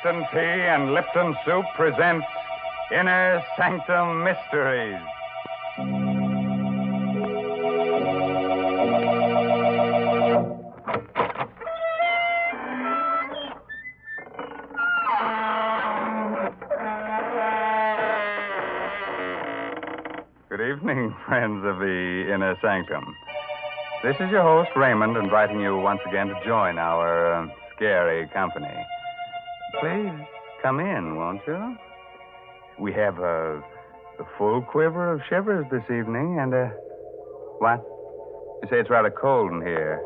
Lipton Tea and Lipton Soup presents Inner Sanctum Mysteries. Good evening, friends of the Inner Sanctum. This is your host, Raymond, inviting you once again to join our scary company. Please come in, won't you? We have a full quiver of shivers this evening, and what? You say it's rather cold in here.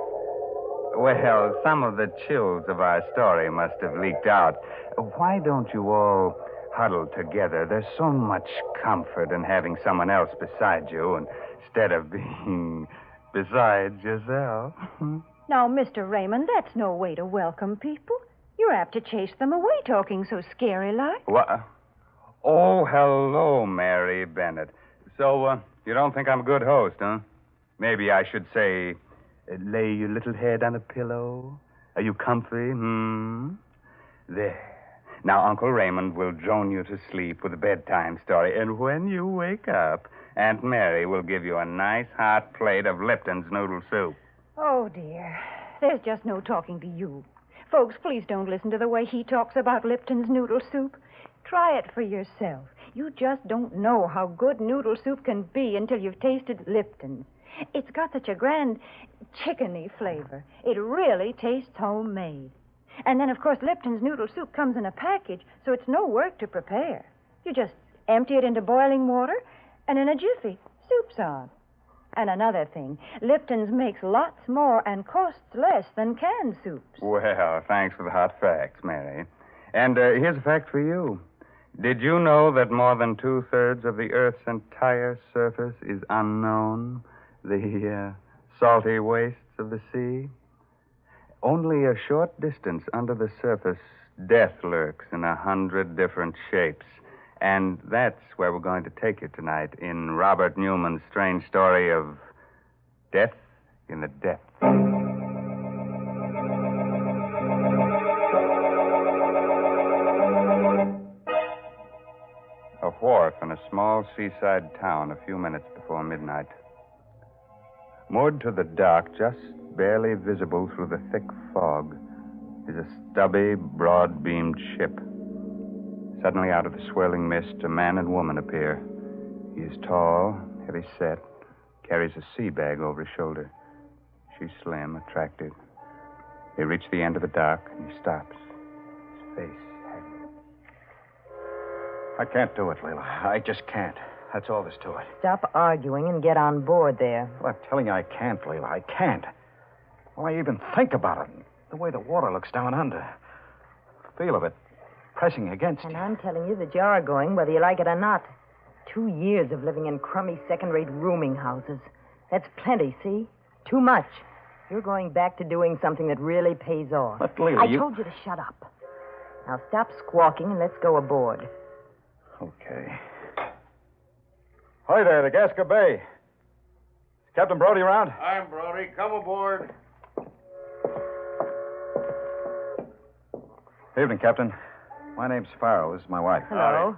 Well, some of the chills of our story must have leaked out. Why don't you all huddle together? There's so much comfort in having someone else beside you instead of being besides yourself. Now, Mr. Raymond, that's no way to welcome people. You're apt to chase them away talking so scary-like. What? Oh, hello, Mary Bennett. So, you don't think I'm a good host, huh? Maybe I should say, lay your little head on a pillow. Are you comfy? There. Now, Uncle Raymond will drone you to sleep with a bedtime story, and when you wake up, Aunt Mary will give you a nice hot plate of Lipton's noodle soup. Oh, dear. There's just no talking to you. Folks, please don't listen to the way he talks about Lipton's noodle soup. Try it for yourself. You just don't know how good noodle soup can be until you've tasted Lipton's. It's got such a grand chickeny flavor. It really tastes homemade. And then, of course, Lipton's noodle soup comes in a package, so it's no work to prepare. You just empty it into boiling water, and in a jiffy, soup's on. And another thing, Lipton's makes lots more and costs less than canned soups. Well, thanks for the hot facts, Mary. And here's a fact for you. Did you know that more than 2/3 of the Earth's entire surface is unknown? The salty wastes of the sea? Only a short distance under the surface, death lurks in 100 different shapes. And that's where we're going to take you tonight in Robert Newman's strange story of Death in the Depths. A wharf in a small seaside town a few minutes before midnight. Moored to the dock, just barely visible through the thick fog, is a stubby, broad-beamed ship. Suddenly, out of the swirling mist, a man and woman appear. He is tall, heavy-set, carries a sea bag over his shoulder. She's slim, attractive. They reach the end of the dock, and he stops. His face haggard. I can't do it, Leila. I just can't. That's all there's to it. Stop arguing and get on board there. Well, I'm telling you I can't, Leila. I can't. Why even think about it? The way the water looks down under. The feel of it pressing against you. And I'm telling you that you're going whether you like it or not. 2 years of living in crummy second-rate rooming houses. That's plenty, see? Too much. You're going back to doing something that really pays off. But, Leila, I told you to shut up. Now stop squawking and let's go aboard. Okay. Hi there, the Gasca Bay. Is Captain Brody around? I'm Brody. Come aboard. Evening, Captain. My name's Farrow. This is my wife. Hello.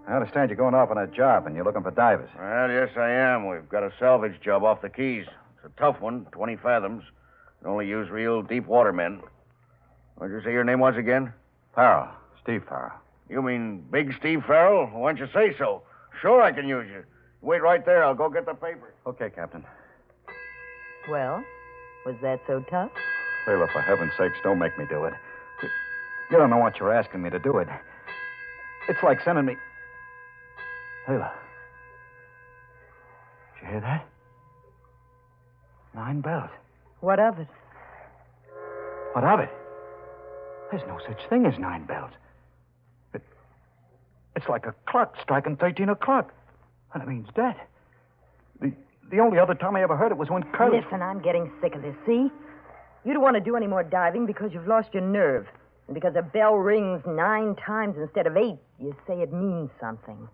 I understand you're going off on a job and you're looking for divers. Well, yes, I am. We've got a salvage job off the Keys. It's a tough one, 20 fathoms. We only use real deep water men. What'd you say your name was again? Farrow. Steve Farrow. You mean Big Steve Farrell? Why don't you say so? Sure, I can use you. Wait right there. I'll go get the paper. Okay, Captain. Well, was that so tough? Leila, for heaven's sakes, don't make me do it. You don't know what you're asking me to do it. It's like sending me... Leila. Did you hear that? 9 bells. What of it? What of it? There's no such thing as 9 bells. It's like a clock striking 13 o'clock. And it means death. The only other time I ever heard it was when Curly... Listen, I'm getting sick of this, see? You don't want to do any more diving because you've lost your nerve. And because a bell rings 9 times instead of 8, you say it means something.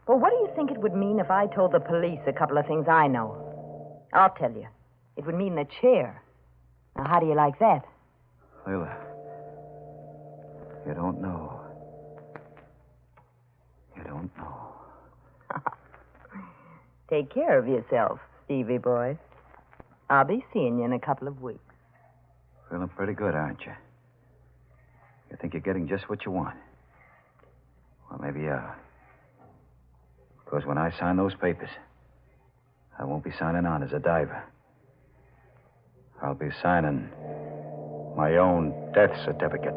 Well, what do you think it would mean if I told the police a couple of things I know? I'll tell you. It would mean the chair. Now, how do you like that? Leila. You don't know. You don't know. Take care of yourself, Stevie boy. I'll be seeing you in a couple of weeks. Feeling pretty good, aren't you? You think you're getting just what you want? Well, maybe you are. Because when I sign those papers, I won't be signing on as a diver. I'll be signing my own death certificate.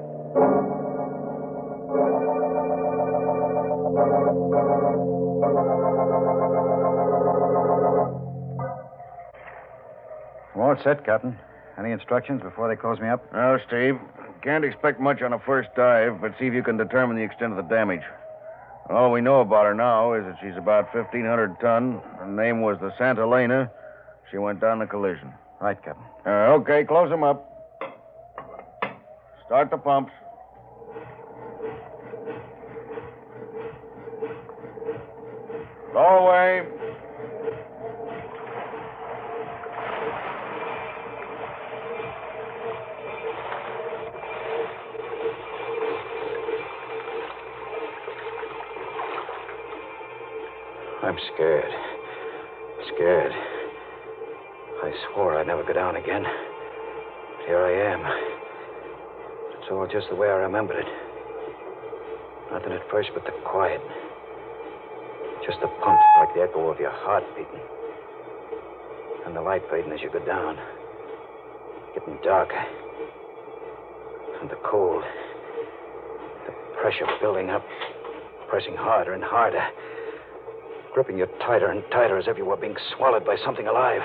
I'm all set, Captain. Any instructions before they close me up? No, Steve. Can't expect much on a first dive, but see if you can determine the extent of the damage. All we know about her now is that she's about 1,500 ton. Her name was the Santa Elena. She went down in a collision. Right, Captain. Okay, close them up. Start the pumps. Blow away. I'm scared. Scared. I swore I'd never go down again. But here I am. It's all just the way I remembered it. Nothing at first but the quiet. Just the pumps like the echo of your heart beating. And the light fading as you go down. Getting darker. And the cold. The pressure building up. Pressing harder and harder. Gripping you tighter and tighter as if you were being swallowed by something alive.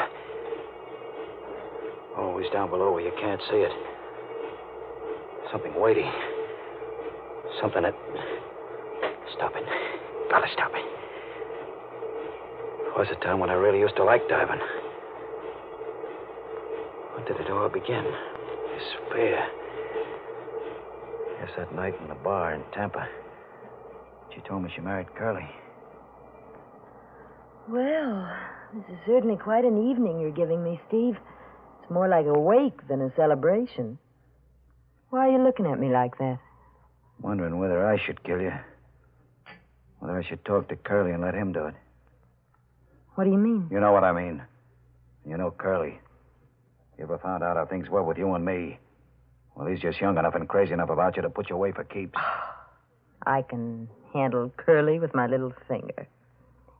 Always down below where you can't see it. Something weighty. Something that... Stop it. Gotta stop it. There was a time when I really used to like diving. When did it all begin? This fear. Yes, that night in the bar in Tampa. She told me she married Curly. Well, this is certainly quite an evening you're giving me, Steve. It's more like a wake than a celebration. Why are you looking at me like that? Wondering whether I should kill you. Whether I should talk to Curly and let him do it. What do you mean? You know what I mean. You know Curly. You ever found out how things were with you and me? Well, he's just young enough and crazy enough about you to put you away for keeps. I can handle Curly with my little finger.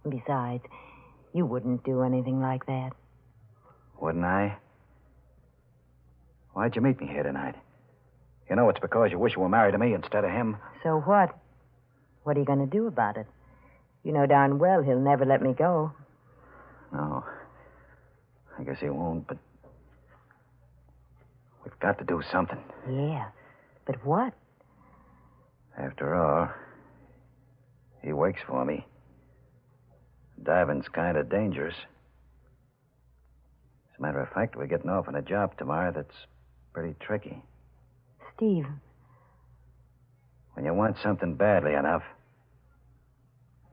Besides, you wouldn't do anything like that. Wouldn't I? Why'd you meet me here tonight? You know it's because you wish you were married to me instead of him. So what? What are you going to do about it? You know darn well he'll never let me go. No. I guess he won't, but... We've got to do something. Yeah, but what? After all, he wakes for me. Diving's kind of dangerous. As a matter of fact, we're getting off on a job tomorrow that's pretty tricky. Steve. When you want something badly enough,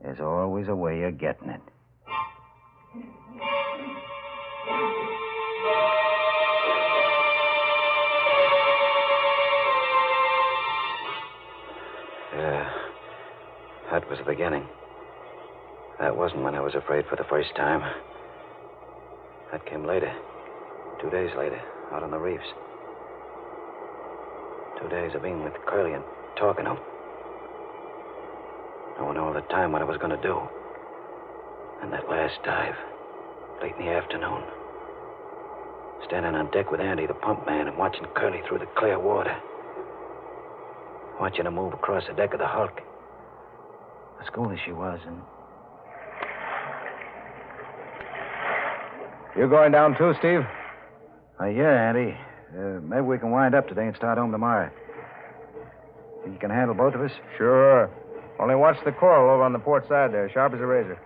there's always a way of getting it. Yeah, that was the beginning. That wasn't when I was afraid for the first time. That came later. 2 days later, out on the reefs. 2 days of being with Curly and talking to him. Knowing all the time what I was going to do. And that last dive, late in the afternoon. Standing on deck with Andy, the pump man, and watching Curly through the clear water. Watching her move across the deck of the Hulk. As cool as she was, and... You going down too, Steve? Yeah, Andy. Maybe we can wind up today and start home tomorrow. Think you can handle both of us? Sure. Only watch the coral over on the port side there, sharp as a razor.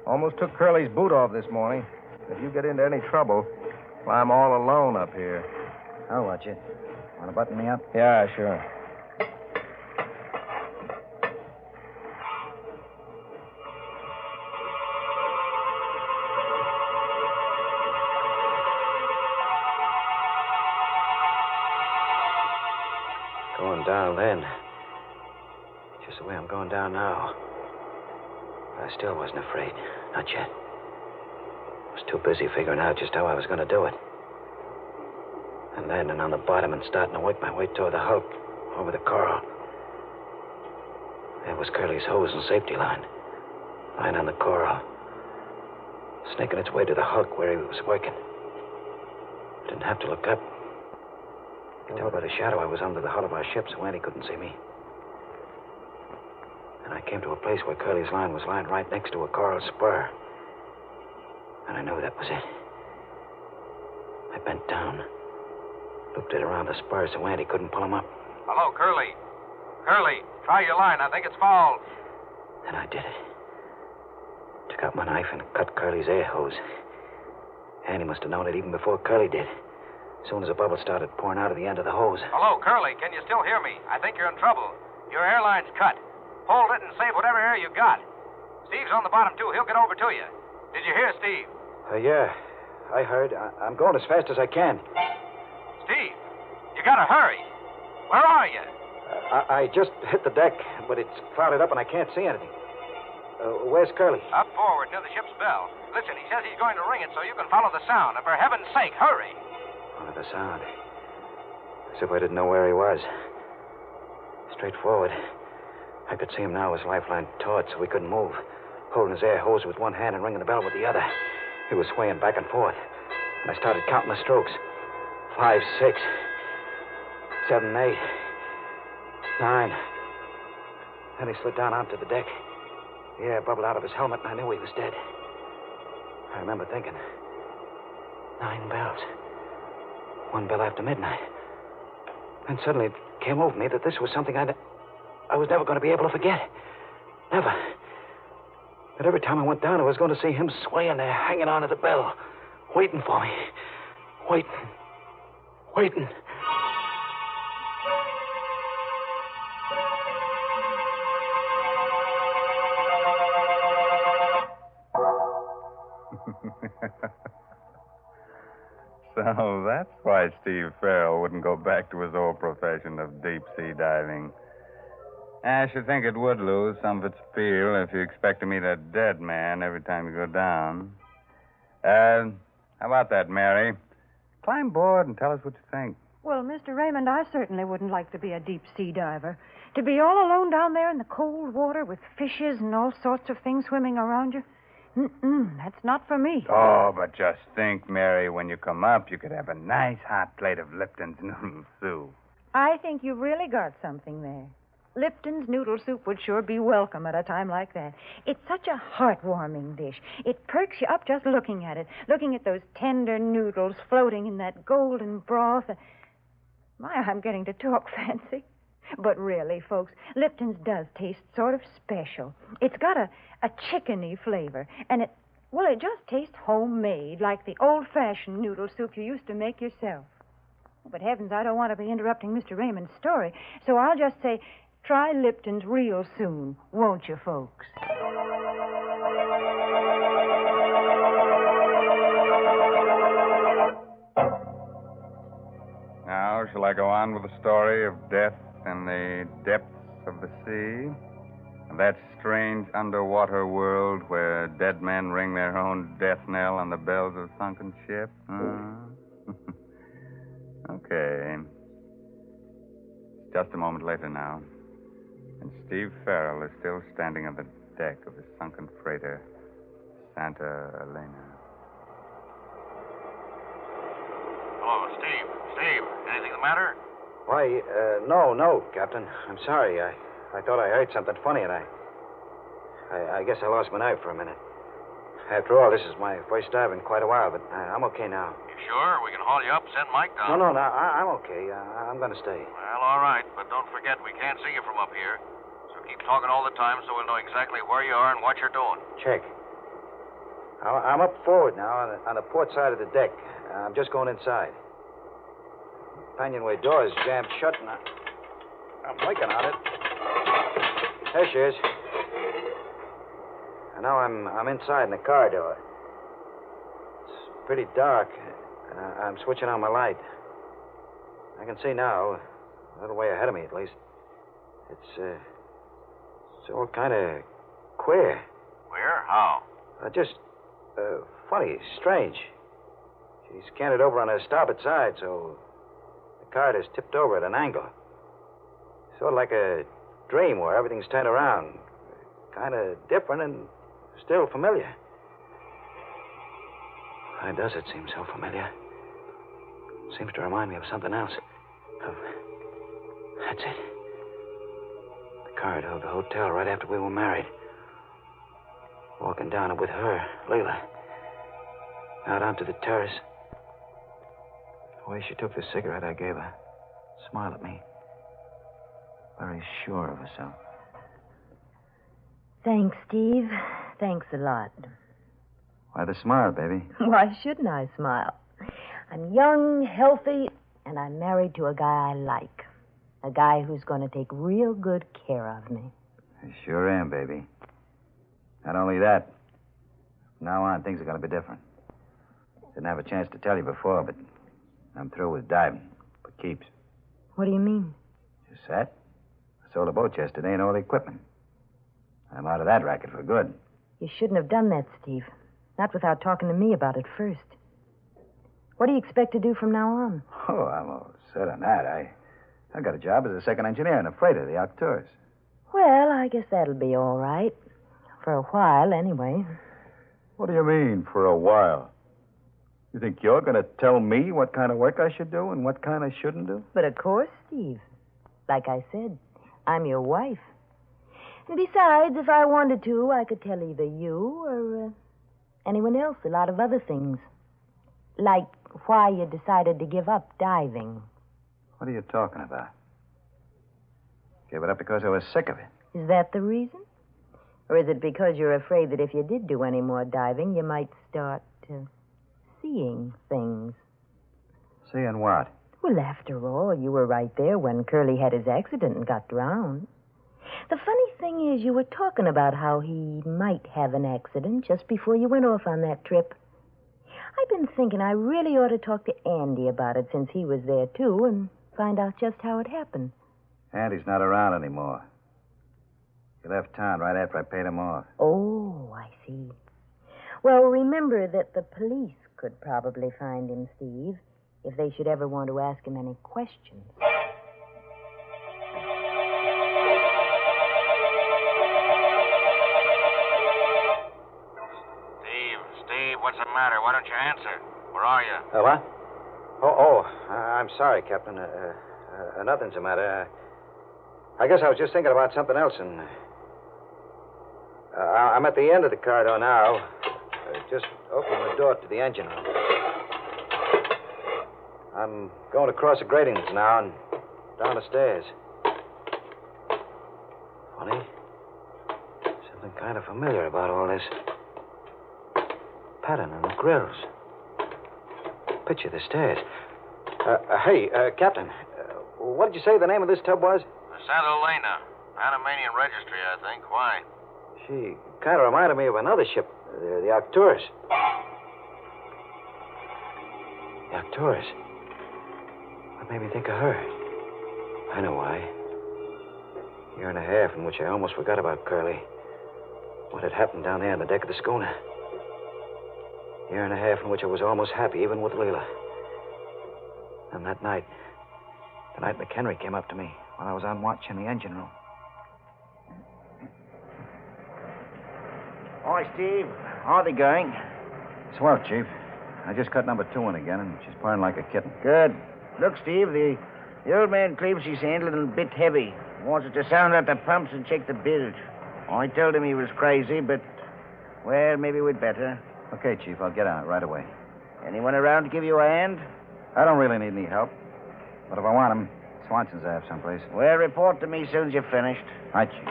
Almost took Curly's boot off this morning. If you get into any trouble, well, I'm all alone up here. I'll watch it. Want to button me up? Yeah, sure. Going down then. Just the way I'm going down now. But I still wasn't afraid. Not yet. I was too busy figuring out just how I was going to do it. And landing on the bottom and starting to work my way toward the hulk, over the coral. There was Curly's hose and safety line, lying on the coral, snaking its way to the hulk where he was working. I didn't have to look up. You could tell by the shadow I was under the hull of our ship, so Andy couldn't see me. And I came to a place where Curly's line was lying right next to a coral spur. And I knew that was it. I bent down, looped it around the spur so Andy couldn't pull him up. Hello, Curly. Curly, try your line. I think it's fouled. And I did it. Took out my knife and cut Curly's air hose. Andy must have known it even before Curly did. As soon as a bubble started pouring out of the end of the hose. Hello, Curly. Can you still hear me? I think you're in trouble. Your airline's cut. Hold it and save whatever air you got. Steve's on the bottom, too. He'll get over to you. Did you hear, Steve? Yeah. I heard. I'm going as fast as I can. Steve, you gotta hurry. Where are you? I just hit the deck, but it's clouded up and I can't see anything. Where's Curly? Up forward, near the ship's bell. Listen, he says he's going to ring it so you can follow the sound. And for heaven's sake, hurry. Follow the sound. As if I didn't know where he was. Straight forward. I could see him now, his lifeline taut, so he couldn't move. Holding his air hose with one hand and ringing the bell with the other. He was swaying back and forth. And I started counting the strokes. 5, 6, 7, 8, 9. Then he slid down onto the deck. The air bubbled out of his helmet, and I knew he was dead. I remember thinking, 9 bells. 1 bell after midnight. Then suddenly it came over me that this was something I was never going to be able to forget. Never. That every time I went down, I was going to see him swaying there, hanging on to the bell, waiting for me. Waiting. So that's why Steve Farrell wouldn't go back to his old profession of deep-sea diving. I should think it would lose some of its appeal if you expect to meet a dead man every time you go down. How about that, Mary? Climb aboard and tell us what you think. Well, Mr. Raymond, I certainly wouldn't like to be a deep-sea diver. To be all alone down there in the cold water with fishes and all sorts of things swimming around you. That's not for me. Oh, but just think, Mary, when you come up, you could have a nice hot plate of Lipton's noodle soup. I think you've really got something there. Lipton's noodle soup would sure be welcome at a time like that. It's such a heartwarming dish. It perks you up just looking at it, looking at those tender noodles floating in that golden broth. My, I'm getting to talk fancy. But really, folks, Lipton's does taste sort of special. It's got a chickeny flavor, and it just tastes homemade, like the old-fashioned noodle soup you used to make yourself. But heavens, I don't want to be interrupting Mr. Raymond's story, so I'll just say, try Lipton's real soon, won't you, folks? Now, shall I go on with the story of death in the depths of the sea? That strange underwater world where dead men ring their own death knell on the bells of sunken ship? Okay. Just a moment later now. And Steve Farrell is still standing on the deck of the sunken freighter, Santa Elena. Hello, Steve. Steve, anything the matter? Why, no, Captain. I'm sorry. I thought I heard something funny, and I guess I lost my nerve for a minute. After all, this is my first dive in quite a while, but I'm okay now. You sure? We can haul you up, send Mike down. No, I'm okay. I'm going to stay. Well, all right, but don't forget we can't see you from up here. So keep talking all the time so we'll know exactly where you are and what you're doing. Check. I'm up forward now on the port side of the deck. I'm just going inside. Companionway door is jammed shut, and I'm blinking on it. There she is. And now I'm inside in the car door. It's pretty dark. I'm switching on my light. I can see now, a little way ahead of me at least. It's all kind of queer. Where? How? Just funny, strange. She's canted over on her starboard side, so the cart is tipped over at an angle. Sort of like a dream where everything's turned around. Kind of different and still familiar. Why does it seem so familiar? Seems to remind me of something else. That's it. The car at the hotel right after we were married. Walking down it with her, Leila. Out onto the terrace. The way she took the cigarette I gave her. Smiled at me. Very sure of herself. Thanks, Steve. Thanks a lot. Why the smile, baby? Why shouldn't I smile? I'm young, healthy, and I'm married to a guy I like. A guy who's going to take real good care of me. I sure am, baby. Not only that, from now on, things are going to be different. Didn't have a chance to tell you before, but I'm through with diving. For keeps. What do you mean? Just that. I sold a boat yesterday and all the equipment. I'm out of that racket for good. You shouldn't have done that, Steve. Not without talking to me about it first. What do you expect to do from now on? Oh, I'm all set on that. I got a job as a second engineer in a freighter, the Arcturus. Well, I guess that'll be all right. For a while, anyway. What do you mean, for a while? You think you're going to tell me what kind of work I should do and what kind I shouldn't do? But of course, Steve. Like I said, I'm your wife. And besides, if I wanted to, I could tell either you or anyone else a lot of other things. Like why you decided to give up diving. What are you talking about? Gave it up because I was sick of it. Is that the reason? Or is it because you're afraid that if you did do any more diving, you might start seeing things? Seeing what? Well, after all, you were right there when Curly had his accident and got drowned. The funny thing is, you were talking about how he might have an accident just before you went off on that trip. I've been thinking I really ought to talk to Andy about it since he was there, too, and find out just how it happened. Andy's not around anymore. He left town right after I paid him off. Oh, I see. Well, remember that the police could probably find him, Steve, if they should ever want to ask him any questions. Steve, what's the matter? Why don't you answer? Where are you? What? I'm sorry, Captain. Nothing's the matter. I guess I was just thinking about something else, and I'm at the end of the corridor now. Just open the door to the engine room. I'm going across the gratings now and down the stairs. Funny. Something kind of familiar about all this. Pattern on the grills. Picture the stairs. Hey, Captain, what did you say the name of this tub was? The Santa Elena. Panamanian registry, I think. Why? She kind of reminded me of another ship, the Arcturus. The Arcturus. What made me think of her? I know why. A year and a half in which I almost forgot about Curly. What had happened down there on the deck of the schooner. A year and a half in which I was almost happy, even with Leila. And that night, the night McHenry came up to me while I was on watch in the engine room. Hi, Steve. How are they going? Swell, Chief. I just cut number 2 in again, and she's purring like a kitten. Good. Look, Steve, the old man claims she's handling a bit heavy. Wants us to sound out the pumps and check the bilge. I told him he was crazy, but, well, maybe we'd better. Okay, Chief, I'll get on it right away. Anyone around to give you a hand? I don't really need any help. But if I want him, Swanson's have someplace. Well, report to me as soon as you're finished. Right, Chief.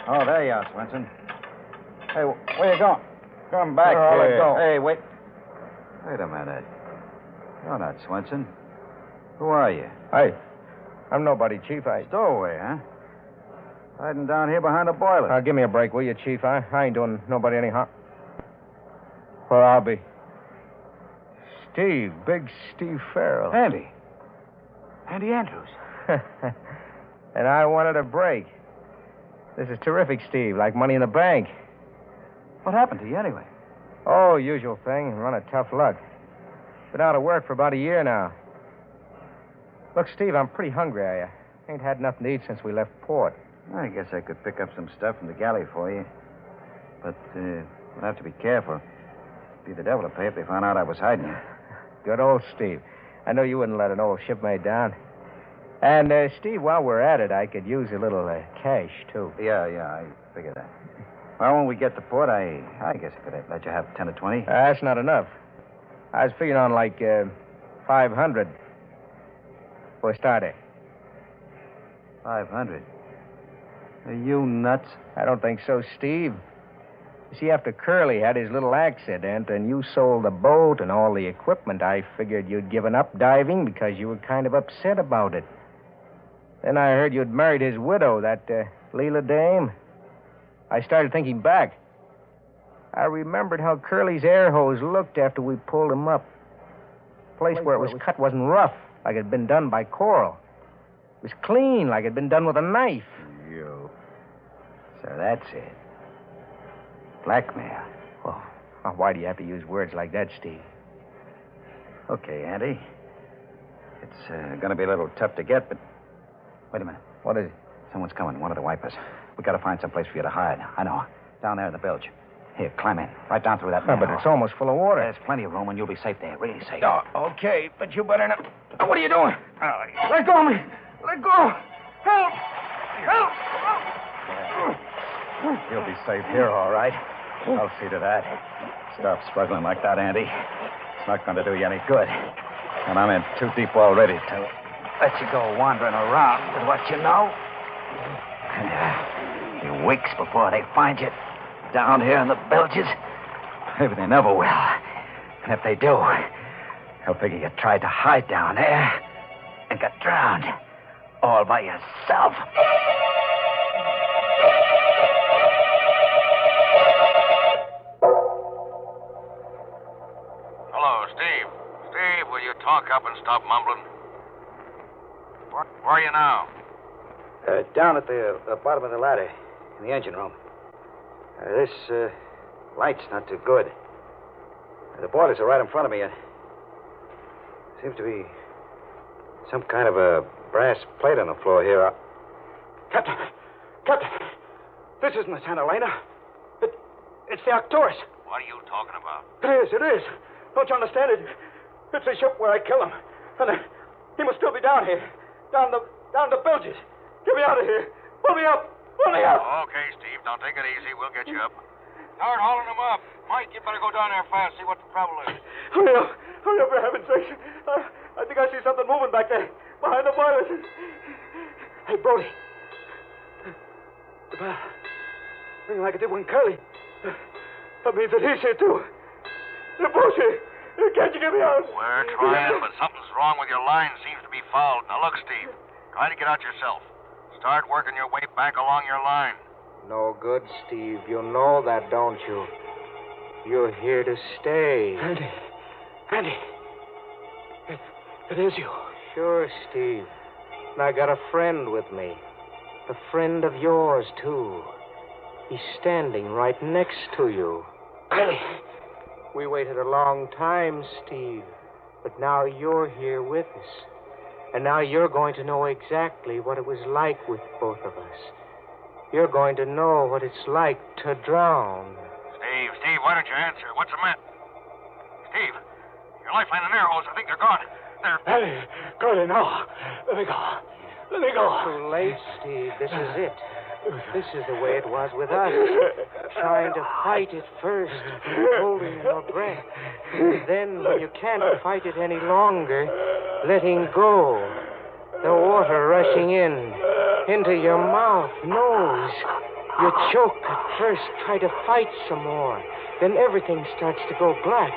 Oh, there you are, Swanson. Hey, where you going? Come back I'll let here. go. Hey, wait. Wait a minute. You're not Swanson. Who are you? Hey, I'm nobody, Chief. Stowaway, huh? Hiding down here behind the boiler. Give me a break, will you, Chief? I ain't doing nobody any harm. Well, I'll be. Steve, big Steve Farrell. Andy. Andy Andrews. And I wanted a break. This is terrific, Steve, like money in the bank. What happened to you anyway? Oh, usual thing, run of tough luck. Been out of work for about a year now. Look, Steve, I'm pretty hungry. I ain't had nothing to eat since we left port. I guess I could pick up some stuff from the galley for you. But we'll have to be careful. It'd be the devil to pay if they found out I was hiding you. Good old Steve. I know you wouldn't let an old shipmate down. And, Steve, while we're at it, I could use a little cash, too. Yeah, I figured that. Well, when we get to port, I guess I could let you have 10 or 20. That's not enough. I was figuring on, like, 500 for a starter. 500? Are you nuts? I don't think so, Steve. You see, after Curly had his little accident and you sold the boat and all the equipment, I figured you'd given up diving because you were kind of upset about it. Then I heard you'd married his widow, that Leela dame. I started thinking back. I remembered how Curly's air hose looked after we pulled him up. The place where it was cut wasn't rough, like it had been done by Coral. It was clean, like it had been done with a knife. You. So that's it. Blackmail. Oh, why do you have to use words like that, Steve? Okay, Andy. It's going to be a little tough to get, but... Wait a minute. What is it? Someone's coming, one of the wipers. We got to find some place for you to hide. I know. Down there in the bilge. Here, climb in. Right down through that But manhole. it's almost full of water. There's plenty of room, and you'll be safe there. Really safe. Oh, okay, but you better not... Oh, what are you doing? Let go of me. Let go. Help. Help. You'll be safe here, all right. I'll see to that. Stop struggling like that, Andy. It's not going to do you any good. And I'm in too deep already to let you go wandering around with what you know. And you weeks before they find you down here in the bilges. Maybe they never will. And if they do, they'll figure you tried to hide down there and got drowned all by yourself. Hello, Steve. Steve, will you talk up and stop mumbling? Where are you now? Down at the bottom of the ladder in the engine room. This light's not too good. The boilers are right in front of me. It seems to be some kind of a brass plate on the floor here. Captain! This isn't the Santa Elena. It's the Arcturus. What are you talking about? It is. Don't you understand it? It's the ship where I killed him. And he must still be down here. Down the bilges. Get me out of here. Pull me up. Okay, Steve, don't take it easy. We'll get you up. Start hauling him up. Mike, you better go down there fast, see what the trouble is. Hurry up, for heaven's sake. I think I see something moving back there, behind the boilers. Hey, Brody. The bell. Ringing like it did when Curly. That means that he's here, too. They're both here. Can't you get me out? We're trying, but something's wrong with your line. Seems to be fouled. Now, look, Steve. Try to get out yourself. Start working your way back along your line. No good, Steve. You know that, don't you? You're here to stay. Andy. It is you. Sure, Steve. And I got a friend with me. A friend of yours, too. He's standing right next to you. Curly. We waited a long time, Steve. But now you're here with us. And now you're going to know exactly what it was like with both of us. You're going to know what it's like to drown. Steve, why don't you answer? What's the matter? Steve, your lifeline and air hose, I think they're gone. Andy, Curly, no. Let me go. Too late, Steve. This is it. This is the way it was with us. Trying to fight it first, holding your breath. And then, when you can't fight it any longer, letting go. The water rushing into your mouth, nose. You choke at first, try to fight some more. Then everything starts to go black,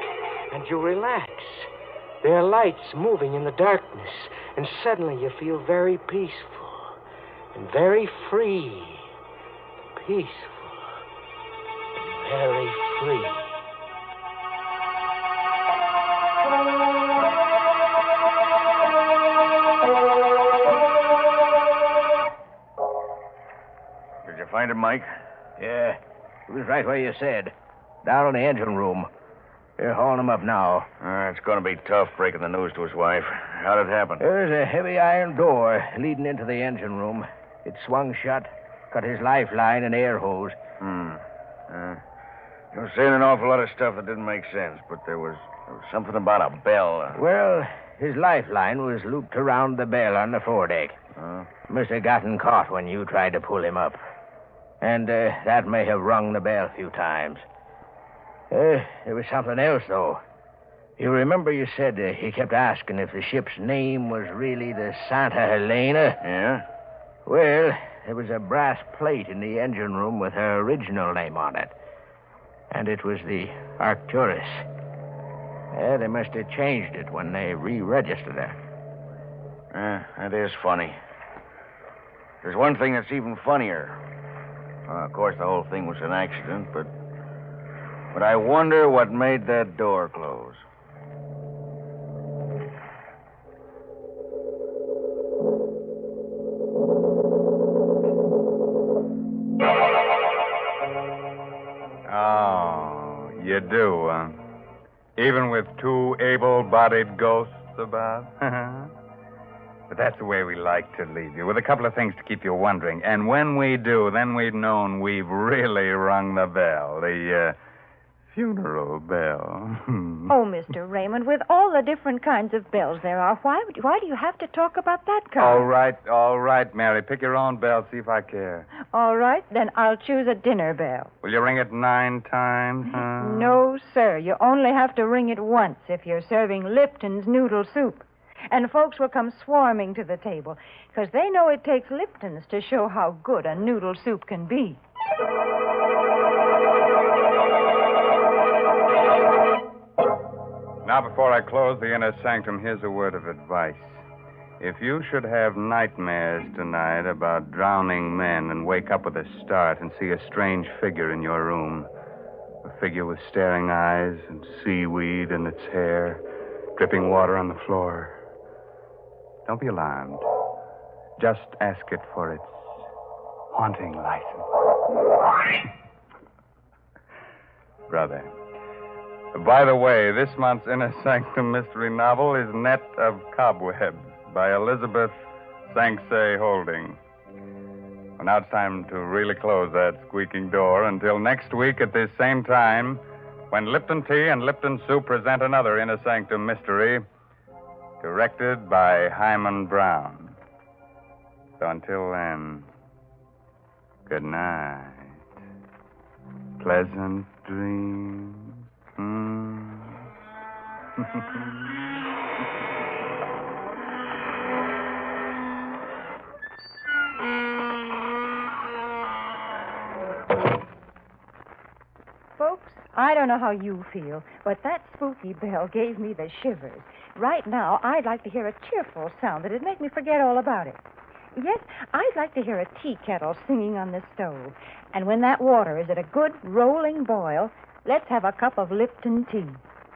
and you relax. There are lights moving in the darkness, and suddenly you feel very peaceful and very free. Peaceful and very free. find him, Mike? Yeah, he was right where you said. Down in the engine room. They're hauling him up now. It's going to be tough breaking the news to his wife. How'd it happen? There's a heavy iron door leading into the engine room. It swung shut, cut his lifeline and air hose. You were saying an awful lot of stuff that didn't make sense, but there was something about a bell. Well, his lifeline was looped around the bell on the foredeck. Must have gotten caught when you tried to pull him up. And that may have rung the bell a few times. There was something else, though. You remember you said he kept asking if the ship's name was really the Santa Helena? Yeah? Well, there was a brass plate in the engine room with her original name on it. And it was the Arcturus. Yeah, they must have changed it when they re-registered her. That is funny. There's one thing that's even funnier. Of course, the whole thing was an accident, but I wonder what made that door close. Oh, you do, huh? Even with two able-bodied ghosts about? But that's the way we like to leave you, with a couple of things to keep you wondering. And when we do, then we've known we've really rung the bell. The funeral bell. Oh, Mr. Raymond, with all the different kinds of bells there are, why do you have to talk about that kind? All right, Mary. Pick your own bell, see if I care. All right, then I'll choose a dinner bell. Will you ring it 9 times, huh? No, sir. You only have to ring it once if you're serving Lipton's noodle soup. And folks will come swarming to the table, because they know it takes Lipton's to show how good a noodle soup can be. Now, before I close the inner sanctum, here's a word of advice. If you should have nightmares tonight about drowning men and wake up with a start and see a strange figure in your room, a figure with staring eyes and seaweed in its hair, dripping water on the floor, don't be alarmed. Just ask it for its haunting license. Brother. By the way, this month's Inner Sanctum Mystery novel is Net of Cobwebs by Elizabeth Sanksay Holding. Well, now it's time to really close that squeaking door. Until next week at this same time, when Lipton Tea and Lipton Soup present another Inner Sanctum Mystery, directed by Himan Brown. So until then, good night. Pleasant dreams. Folks, I don't know how you feel, but that spooky bell gave me the shivers. Right now, I'd like to hear a cheerful sound that'd make me forget all about it. Yes, I'd like to hear a tea kettle singing on the stove. And when that water is at a good rolling boil, let's have a cup of Lipton tea.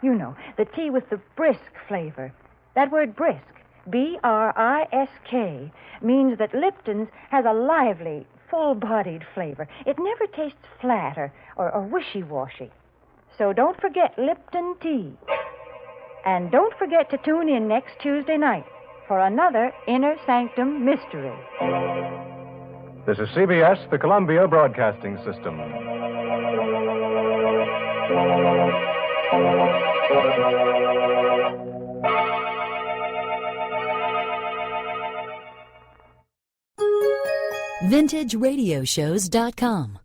You know, the tea with the brisk flavor. That word brisk, B-R-I-S-K, means that Lipton's has a lively, full-bodied flavor. It never tastes flat or wishy-washy. So don't forget Lipton tea. And don't forget to tune in next Tuesday night for another Inner Sanctum Mystery. This is CBS, the Columbia Broadcasting System. VintageRadioshows.com